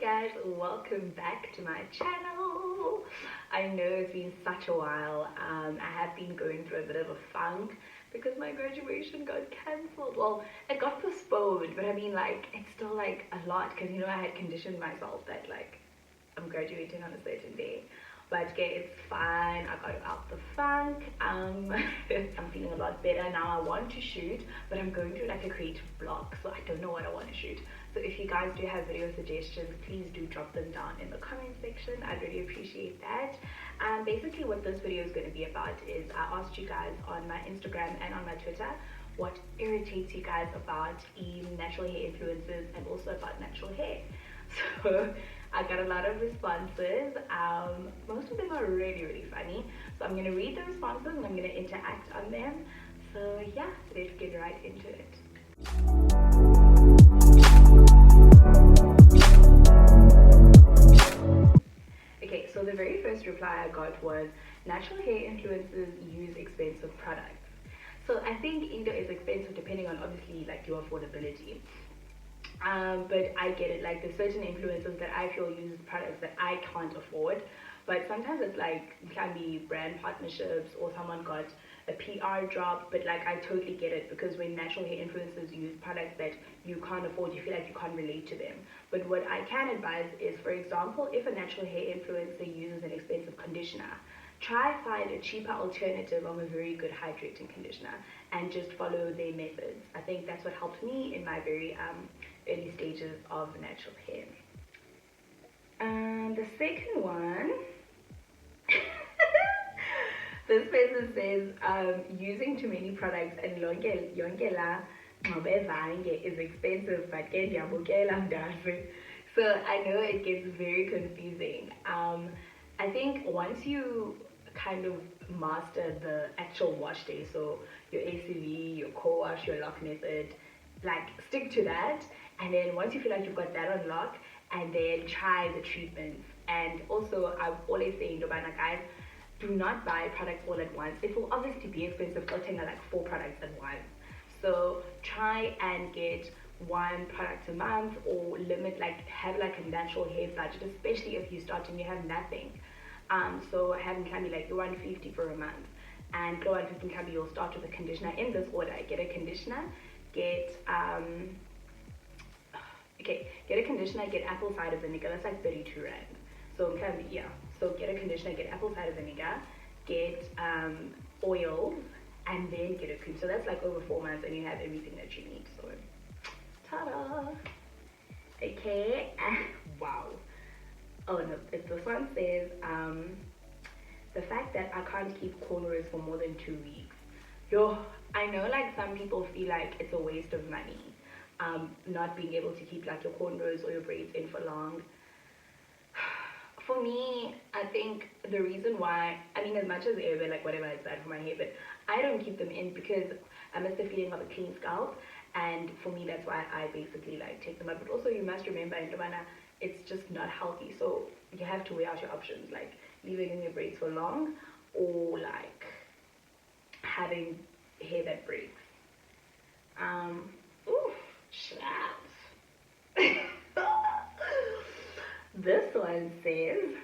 Guys, welcome back to my channel. I know it's been such a while. I have been going through a bit of a funk because my graduation got cancelled. Well, it got postponed, but I mean, like, it's still like a lot because I had conditioned myself that like I'm graduating on a certain day. But okay, it's fine. I got out the funk. I'm feeling a lot better now. I want to shoot, but I'm going through like a creative block, so I don't know what I want to shoot. So if you guys do have video suggestions, please do drop them down in the comment section. I'd really appreciate that. Basically what this video is going to be about is I asked you guys on my Instagram and on my Twitter what irritates you guys about natural hair influences and also about natural hair. So I got a lot of responses. Most of them are really funny. So I'm going to read the responses and I'm going to interact on them. So yeah, let's get right into it. Okay, so the very first reply I got was, natural hair influencers use expensive products. So I think either it's expensive depending on obviously like your affordability. But I get it, like there's certain influencers that I feel use products that I can't afford, but sometimes it's like it can be brand partnerships or someone got a PR job. But like I totally get it, because when natural hair influencers use products that you can't afford, you feel like you can't relate to them. But what I can advise is, for example, if a natural hair influencer uses an expensive conditioner, try find a cheaper alternative of a very good hydrating conditioner and just follow their methods. I think that's what helped me in my very early stages of natural hair. The second one, this person says, using too many products and yonke la is expensive, but so I know it gets very confusing. I think once you kind of master the actual wash day, so your ACV, your co-wash, your lock method, like stick to that. And then once you feel like you've got that on lock, and then try the treatments. And also I always say, guys, do not buy products all at once. It will obviously be expensive, getting like 4 products at once. So try and get 1 product a month, or limit, like have like a natural hair budget, especially if you start and you have nothing. So having can be like 150 for a month, and Glow 150 can be, you'll start with a conditioner in this order. Get a conditioner, get a conditioner, get apple cider vinegar. That's like 32 rand. So yeah, so get a conditioner, get apple cider vinegar, get oils, and then get a cream. So that's like over 4 months and you have everything that you need. So ta-da. Okay. Wow. Oh no, this one says, the fact that I can't keep cornrows for more than 2 weeks. Yo, I know like some people feel like it's a waste of money, not being able to keep like your cornrows or your braids in for long. For me, I think the reason why, I mean, as much as everybody, like whatever is bad for my hair, but I don't keep them in because I miss the feeling of a clean scalp. And for me, that's why I basically like take them out. But also you must remember, in Ndobana, it's just not healthy. So you have to weigh out your options, like leaving in your braids for long, or like having hair that breaks. Ooh, snaps. This one says,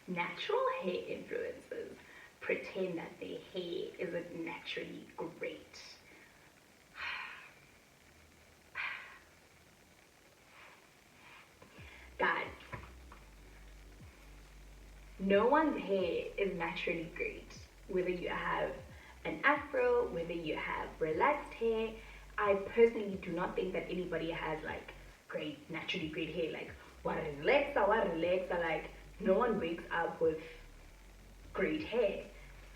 natural hair influencers pretend that their hair isn't naturally great. Guys, no one's hair is naturally great. Whether you have an afro, whether you have relaxed hair, I personally do not think that anybody has like great, naturally great hair. Like what relaxa, like no one wakes up with great hair.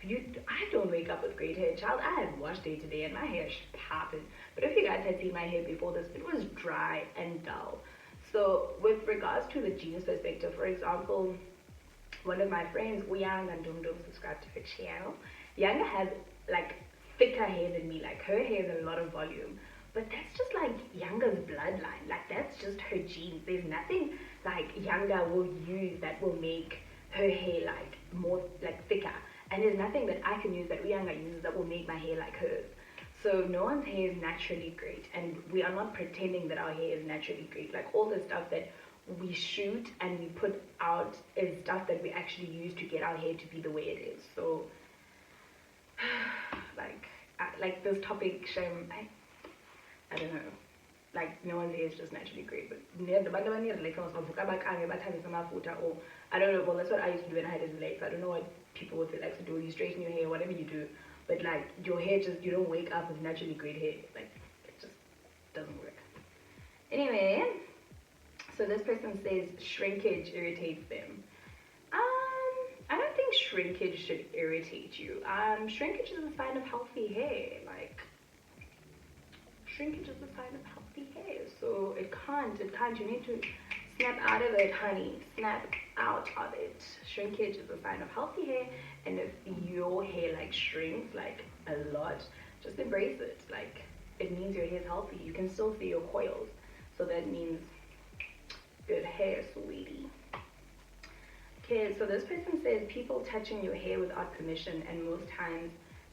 I don't wake up with great hair, child. I had wash day today and my hair is popping. But if you guys had seen my hair before this, it was dry and dull. So with regards to the genius perspective, for example, one of my friends, Uyanga and Dum subscribe to her channel. Yanga has like thicker hair than me, like her hair has a lot of volume. But that's just like Yanga's bloodline, like that's just her genes. There's nothing like Yanga will use that will make her hair like more like thicker. And there's nothing that I can use that Uyanga uses that will make my hair like hers. So no one's hair is naturally great, and we are not pretending that our hair is naturally great. Like all the stuff that we shoot and we put out is stuff that we actually use to get our hair to be the way it is. So like this topic, shame, I don't know, like no one's hair is just naturally great, but like or I don't know, well that's what I used to do when I had it late. I don't know what people would like to do, you straighten your hair, whatever you do, but like your hair just, you don't wake up with naturally great hair, like it just doesn't work. Anyway, so this person says shrinkage irritates them. I don't think shrinkage should irritate you. Shrinkage is a sign of healthy hair. Like, shrinkage is a sign of healthy hair. So it can't. You need to snap out of it, honey. Snap out of it. Shrinkage is a sign of healthy hair. And if your hair like shrinks like a lot, just embrace it. Like, it means your hair is healthy. You can still see your coils. So that means good hair, sweetie. Okay, so this person says people touching your hair without permission, and most times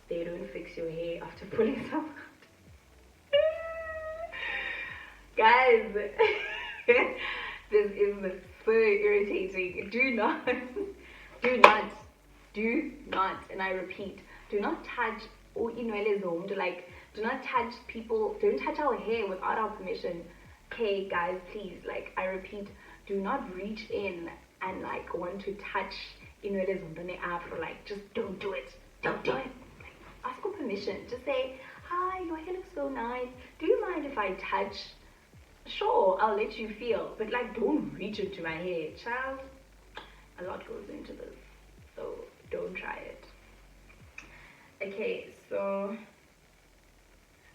they don't fix your hair after pulling some out. Guys, this is so irritating. Do not, and I repeat, do not touch like, do not touch people, don't touch our hair without our permission. Okay, guys, please, like, I repeat, do not reach in and like want to touch Afro. Like, just don't do it. Don't do it. Like, ask for permission. Just say, hi, your hair looks so nice. Do you mind if I touch? Sure, I'll let you feel. But like, don't reach into my hair. Child, a lot goes into this. So don't try it. Okay, so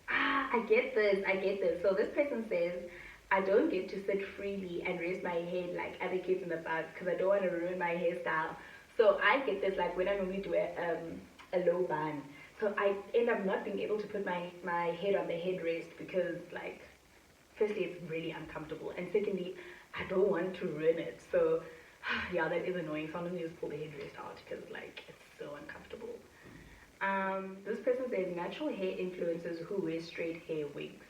I get this. So this person says, I don't get to sit freely and raise my head like other kids in the bus because I don't want to ruin my hairstyle. So I get this, like when I normally do a low bun. So I end up not being able to put my head on the headrest because, like, firstly, it's really uncomfortable. And secondly, I don't want to ruin it. So yeah, that is annoying. Sometimes you just pull the headrest out because, like, it's so uncomfortable. This person says natural hair influences who wears straight hair wigs.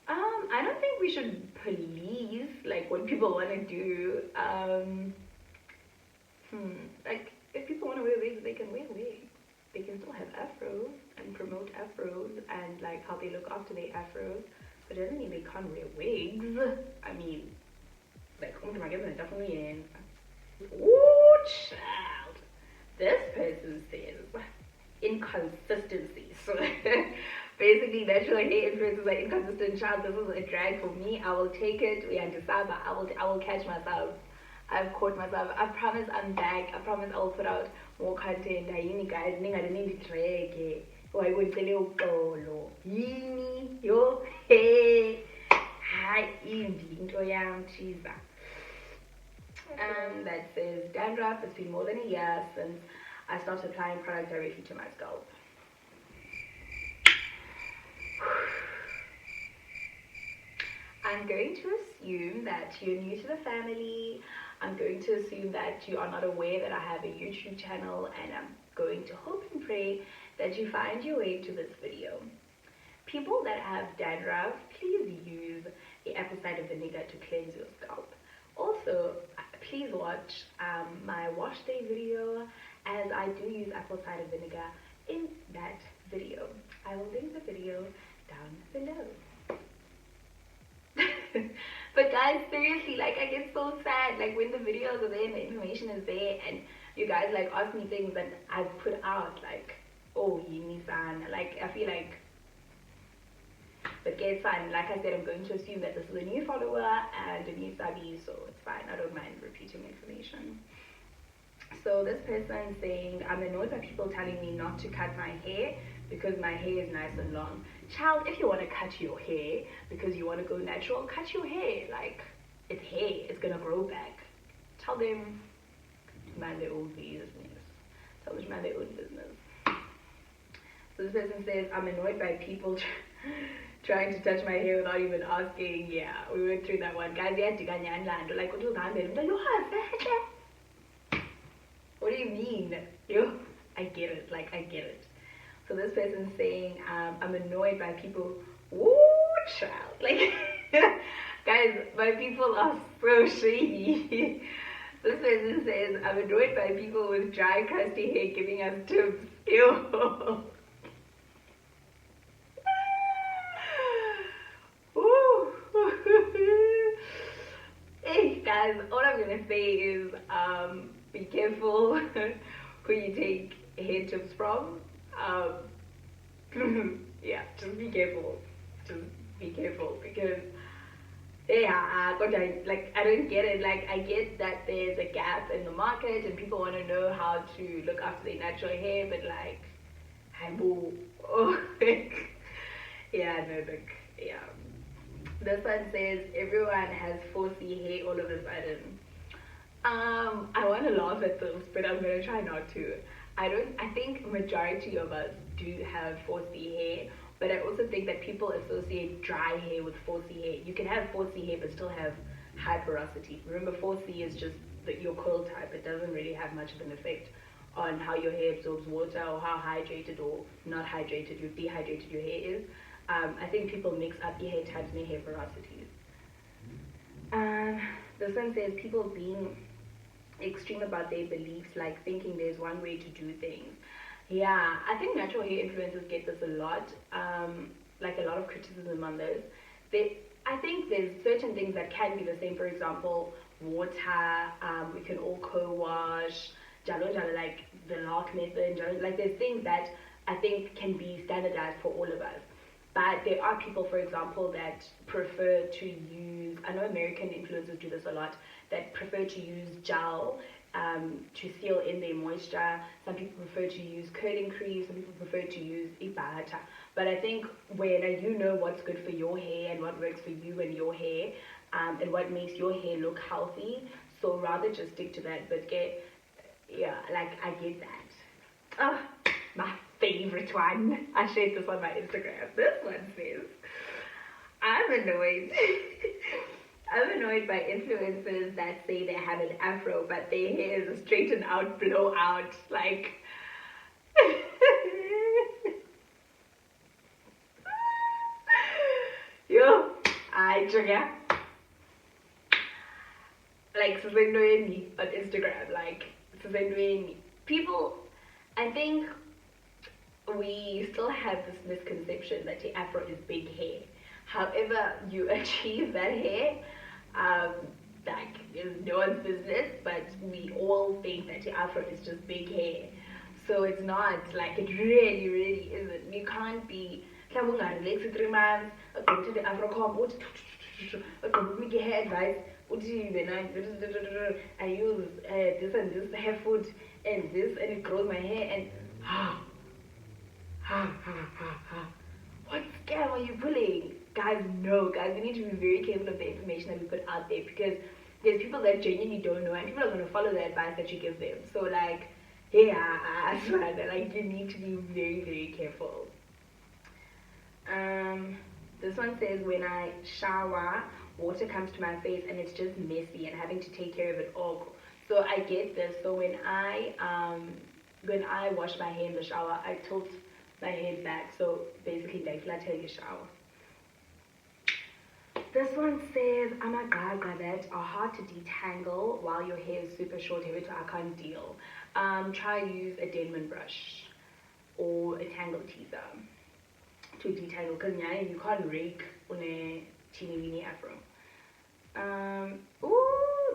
I don't think we should police like what people want to do. Like, if people want to wear wigs, they can wear wigs. They can still have afros and promote afros and like how they look after their afros, but it doesn't mean they can't wear wigs. I mean, like, definitely in. Ooh, child. This person says inconsistency. So basically, natural hair influences are inconsistent. Child, this is a drag for me. I will take it. We understand, but I will catch myself. I've caught myself. I promise I'm back. I promise I will put out more content. Yini guys, ninga didn't drag. Why would say polo? Yini yo hey. Hi indi into yam cheese. And that says dandruff. It's been more than a year since I started applying product directly to my scalp. I'm going to assume that you're new to the family. I'm going to assume that you are not aware that I have a YouTube channel, and I'm going to hope and pray that you find your way to this video. People that have dandruff, please use the apple cider vinegar to cleanse your scalp. Also, please watch my wash day video, as I do use apple cider vinegar in that video. I will link the video down below. But guys, seriously, like, I get so sad, like, when the videos are there and the information is there and you guys like ask me things that I've put out, like, oh, Yini-san, like, I feel like, but it's fine. Like I said, I'm going to assume that this is a new follower and a new subby, so it's fine. I don't mind repeating information. So this person saying, I'm annoyed by people telling me not to cut my hair because my hair is nice and long. Child, if you want to cut your hair because you want to go natural, cut your hair. Like, it's hair, it's gonna grow back. Tell them to mind their own business. Tell them to mind their own business. So this person says, I'm annoyed by people trying to touch my hair without even asking. Yeah, we went through that one. Guys, like, what do you mean? Yo, I get it. Like, I get it. So this person's saying, I'm annoyed by people. Woo, child. Like, Guys, my people are so shady. This person says, I'm annoyed by people with dry, crusty hair giving us tips. Ew. Woo. Hey guys, all I'm gonna say is be careful who you take hair tips from. Yeah, just be careful. Just be careful because yeah, I don't get it. Like I get that there's a gap in the market and people want to know how to look after their natural hair, but like, oh, yeah, no, look, yeah. This one says everyone has 4C hair all of a sudden. I want to laugh at this, but I'm gonna try not to. I think majority of us do have 4C hair, but I also think that people associate dry hair with 4C hair. You can have 4C hair but still have high porosity. Remember, 4C is just your coil type. It doesn't really have much of an effect on how your hair absorbs water or how hydrated or not hydrated, your dehydrated your hair is. I think people mix up your hair types and their hair porosities. This one says people being extreme about their beliefs, like thinking there's one way to do things. Yeah, I think natural hair influencers get this a lot, like a lot of criticism on this. I think there's certain things that can be the same. For example, water, we can all co-wash, jalo jalo, like the lock method, jalo, like there's things that I think can be standardized for all of us. But there are people, for example, that prefer to use, I know American influencers do this a lot, that prefer to use gel to seal in their moisture. Some people prefer to use curling cream, some people prefer to use ibata. But I think when you know what's good for your hair and what works for you and your hair, and what makes your hair look healthy, so rather just stick to that. But yeah, like I get that. Oh, my favorite one. I shared this on my Instagram. This one says, I'm annoyed. I'm annoyed by influencers that say they have an afro, but their hair is a straightened out blowout. Like, yo, I trigger. Like, me on Instagram. Like, me. People, I think we still have this misconception that the afro is big hair. However you achieve that hair, like is no one's business, but we all think that the afro is just big hair. So it's not, like it really, really isn't. You can't be relax 3 months, go to the afro comb, make your hair advice, I use this and this hair food and this and it grows my hair and what scam are you pulling? Guys, no, guys, we need to be very careful of the information that we put out there because there's people that genuinely don't know and people are going to follow the advice that you give them. So, like, yeah, I swear that, like, you need to be very, very careful. This one says, when I shower, water comes to my face and it's just messy and having to take care of it all. So I get this. So when I wash my hair in the shower, I tilt my head back, so basically I flat your shower. This one says, amagaga that are hard to detangle while your hair is super short hair, so I can't deal. Try use a Denman brush or a tangle teaser to detangle because you can't rake on a teeny weeny afro.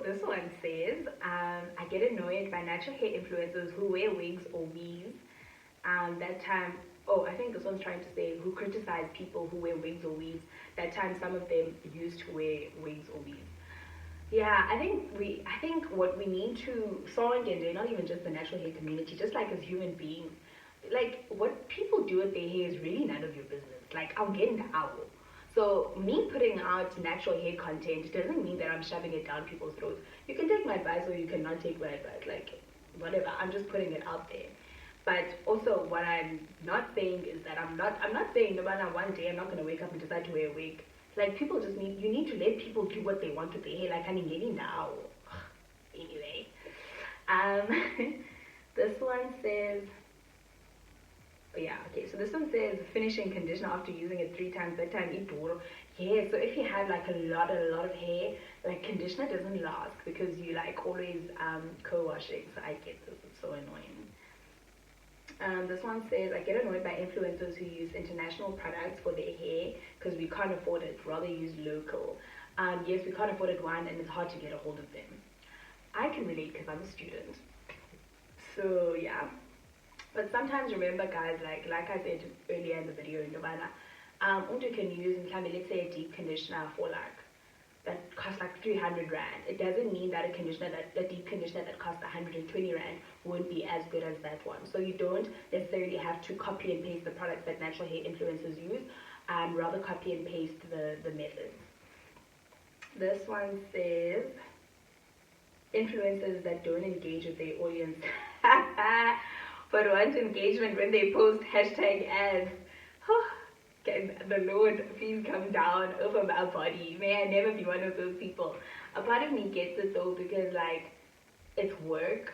This one says, I get annoyed by natural hair influencers who wear wigs or weaves. That time, I think this one's trying to say who criticize people who wear wigs or weaves. That time some of them used to wear wigs or weaves. Yeah, I think what we need to and not even just the natural hair community, just like as human beings, like what people do with their hair is really none of your business. Like I'm getting the owl. So me putting out natural hair content doesn't mean that I'm shoving it down people's throats. You can take my advice or you cannot take my advice. Like whatever. I'm just putting it out there. But also what I'm not saying is that I'm not saying no matter one day I'm not gonna wake up and decide to wear a wig. Like people just you need to let people do what they want with their hair. Like I'm getting the owl. Anyway. This one says so this one says finishing conditioner after using it 3 times, that time idoro. Yeah, so if you have like a lot of hair, like conditioner doesn't last because you like always co-washing. So I get this, it's so annoying. This one says, I get annoyed by influencers who use international products for their hair because we can't afford it, rather use local. Yes, we can't afford it, one, and it's hard to get a hold of them. I can relate because I'm a student. So yeah. But sometimes remember guys, like I said earlier in the video, you can use, let's say a deep conditioner for like, that costs like 300 rand. It doesn't mean that a deep conditioner that costs 120 rand won't be as good as that one. So you don't necessarily have to copy and paste the products that natural hair influencers use, and rather copy and paste the methods. This one says, influencers that don't engage with their audience but want engagement when they post hashtag ads. Can the Lord please come down over my body? May I never be one of those people. A part of me gets it though, because like it's work,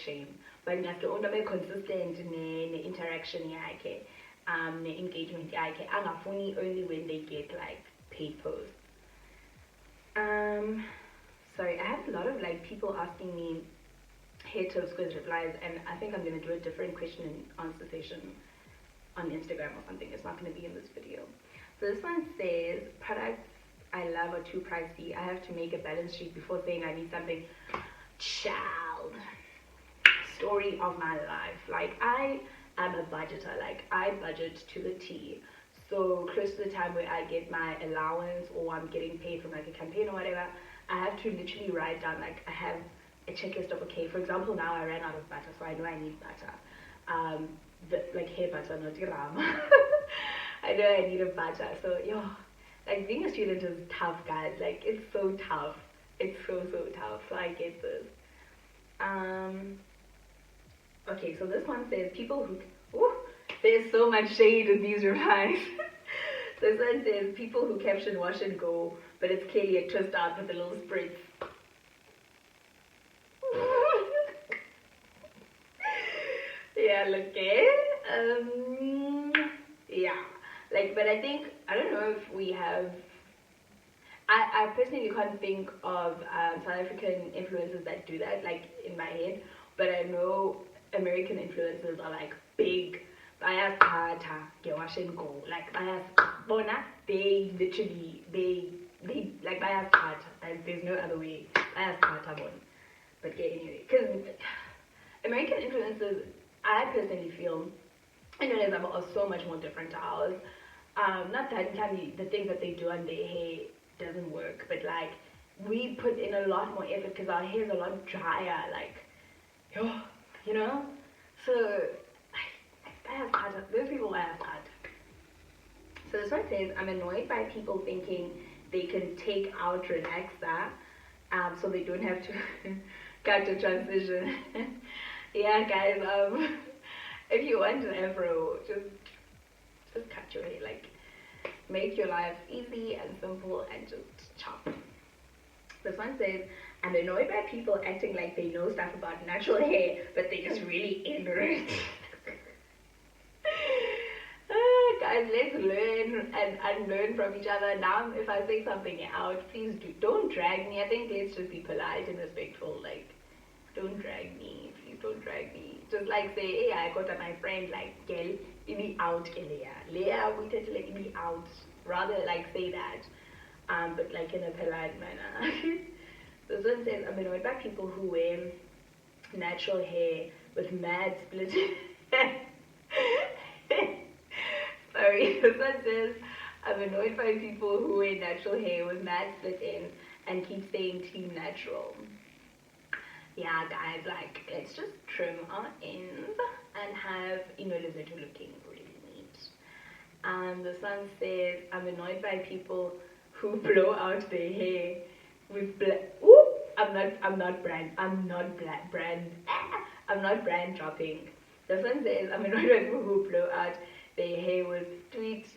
shame. But ngingaske umuntu abe consistent ne-interaction yakhe, ne-engagement yakhe, angafuni only when they get like paid posts. Sorry, I have a lot of like people asking me hair tips, quiz replies, and I think I'm gonna do a different question and answer session on Instagram or something. It's not going to be in this video. So this one says, products I love are too pricey. I have to make a balance sheet before saying I need something. Child, story of my life. Like, I am a budgeter. Like, I budget to the T. So close to the time where I get my allowance or I'm getting paid from like a campaign or whatever, I have to literally write down, like, I have a checklist of, okay, for example, now I ran out of butter, so I know I need butter. Like hair butter, not gram. I know I need a butter. So like being a student is tough, guys. Like it's so tough. It's so tough. So I get this. Okay, so this one says people who there's so much shade in these replies. This one says people who caption wash and go, but it's clearly a twist out with a little spritz. Yeah, look, yeah, like, but I think, I don't know if we have, I personally can't think of South African influencers that do that, like, in my head, but I know American influencers are, like, big, bayathatha, wash and go, like, bona, they literally, they like, bayathatha, like, there's no other way, bayathatha bona, but yeah, anyway, because American influencers, I personally feel Indonesia are so much more different to ours. Not that the things that they do on their hair doesn't work, but like we put in a lot more effort because our hair is a lot drier, like, you know? So those people I have had. So this one says, I'm annoyed by people thinking they can take out relaxer, so they don't have to cut the transition. Yeah, guys, if you want an Afro, just cut your hair, like, make your life easy and simple and just chop. This one says, I'm annoyed by people acting like they know stuff about natural hair, but they're just really ignorant. Guys, let's learn and unlearn from each other. Now, if I say something out, please don't drag me. I think let's just be polite and respectful, like, don't drag me, please don't drag me. Just like say, hey, I got my friend, like, girl, be out, Leah, we tend to like be out. Rather like say that, but like in a polite manner. This one says, I'm annoyed by people who wear natural hair with mad split. Sorry, this one says, I'm annoyed by people who wear natural hair with mad split ends and keep saying team natural. Yeah, guys, like, let's just trim our ends and have Lesotho looking really neat. This one says, I'm annoyed by people who blow out their hair with I'm not brand dropping. This one says, I'm annoyed by people who blow out their hair with tweets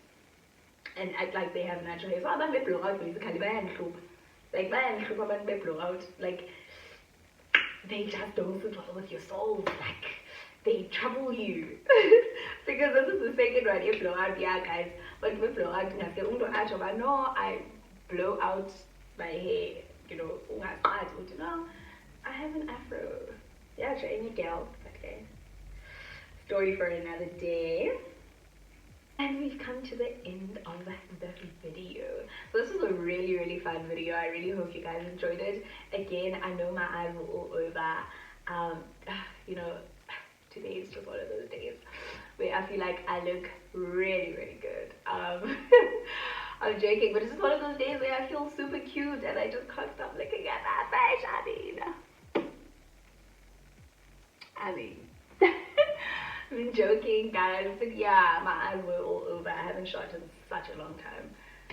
and act like they have natural hair. So I'm not blow out basically, like, blow out, like, they just don't sit well with your soul, like, they trouble you. Because this is the second one, you blow out, yeah, guys, but we blow out no, I blow out my hair, you know, no, I have an afro. Yeah, trying a girl. Okay. Story for another day. And we've come to the end of the video. So this was a really fun video. I really hope you guys enjoyed it. Again, I know my eyes were all over. You know, today is just one of those days where I feel like I look really good. I'm joking, but it's just one of those days where I feel super cute and I just can't stop looking at that face. I mean, I'm joking, guys, but yeah, my eyes were all over. I haven't shot in such a long time.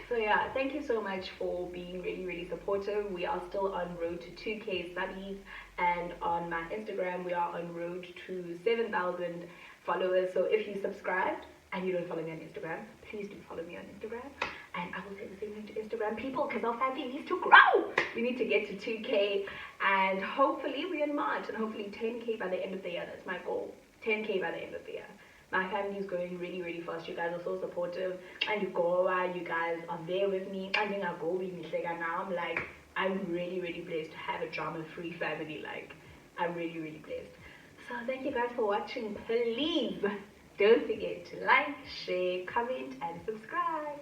So yeah, thank you so much for being really supportive. We are still on road to 2K subbies, and on my Instagram we are on road to 7,000 followers. So if you subscribed and you don't follow me on Instagram, please do follow me on Instagram, and I will say the same thing to Instagram people, because our family needs to grow. We need to get to 2K, and hopefully we're in March, and hopefully 10K by the end of the year. That's my goal. 10K by the end of the year. My family is growing really fast. You guys are so supportive, and you guys are there with me. I think I'll go with me now. I'm like, I'm really blessed to have a drama-free family. Like, I'm really blessed. So thank you guys for watching. Please don't forget to like, share, comment, and subscribe.